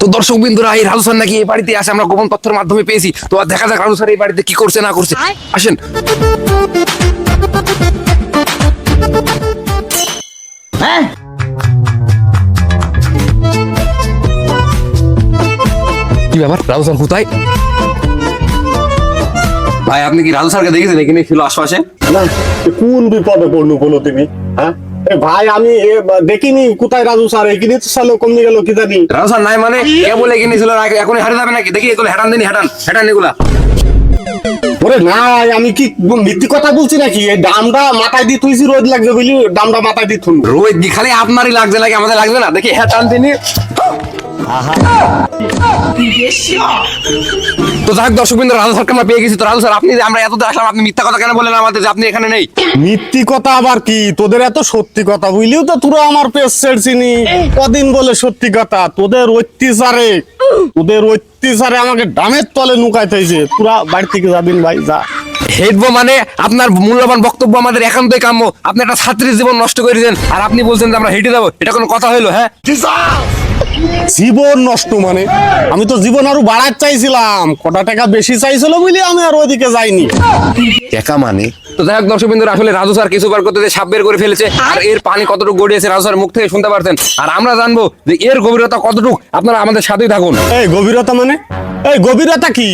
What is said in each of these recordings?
তো দর্শক বিন্দুরা, এই রাজু স্যার নাকি এই বাড়িতে আসে, আমরা গোপন তথ্যের মাধ্যমে পেয়েছি। তো আর দেখা যাক রাজু স্যার এই বাড়িতে কি করছে না করছে। আসেন। হ্যাঁ, কি ব্যাপার, রাজু স্যার কোথায়? ভাই আপনি কি রাজু স্যারকে দেখেছেন এখানে ছিল আশপাশে? না, কোন বিপদে পড়লো বলো তুমি? হ্যাঁ ভাই, আমি দেখিনি কোথায় রাজু স্যার, এখানে তো সালো কমে গেল কি জানি। রাজু স্যার নাই মানে কে বলে এখানে ছিল? এখন হারিয়ে যাবে নাকি? দেখি এগুলো হেঁটান দিন, হেঁটান হেঁটান এগুলা। ওরে না, আমি কি মিথ্যে কথা বলছি নাকি? এই ডামটা মাথায় দিয়ে তুইছি, রোদ লাগবে বুঝলি, ডামটা মাথায় দিয়ে থুন। রোজ দি খালি আপনারই লাগছে নাকি? আমাদের লাগবে না? দেখি হেঁটান দিনই। তো যাক দর্শক বিন্দু, রাজু স্যারকে আমরা পেয়ে গেছি। তো রাজু স্যার, আপনি আমরা এতদিন আসলাম, আপনি মিথ্যা কথা কেন বললেন আমাদের যে আপনি এখানে নেই? মিথ্যি কথা আবার কি? তোদের এত সত্যি কথা বুঝলিও তো, তোরা আমার পেজ ছেড়ছিনি কদিন বলে সত্যি কথা। তোদের অত্যাচারে আমাকে ডামের তলে নুকাইতে হয়েছে। তোরা বাড়ি থেকে যাবিন ভাই, যা। হেঁটবো মানে আপনার মূল্যবান বক্তব্য আমাদের একান্তই কাম্য। আপনি একটা ছাত্রীর জীবন নষ্ট করে দিলেন, আর আপনি বলছেন যে আমরা হেঁটে যাবো। এটা কোনো কথা হইলো? হ্যাঁ, জীবন নষ্ট মানে? আমি তো জীবন আরো বাড়াতে চাইছিলাম, কটা টাকা বেশি চাইছিল বুঝলি, আমি আর ওইদিকে যাইনি। টাকা মানে? তো যাই হোক দর্শক বিন্দু, আসলে রাজু স্যার কিছু বার করতে যে সাপ বের করে ফেলেছে, আর এর পানি কতটুকু গড়িয়েছে রাজু স্যার মুখ থেকে শুনতে পারছেন। আর আমরা জানবো যে এর গভীরতা কতটুকু। আপনারা আমাদের সাথেই থাকুন। এই গভীরতা মানে? এই গভীরতা কি?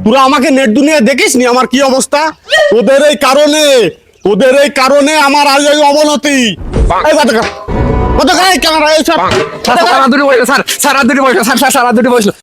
তোরা আমাকে নেট দুনিয়া দেখিস নি আমার কি অবস্থা? তোদের এই কারণে আমার আজ এই অবনতি। এই কতক্ষণ এই ক্যামেরা এই সব স্যার আর দুটি বসলো, স্যার আর দুটি বসলো, স্যার আর দুটি বসলো।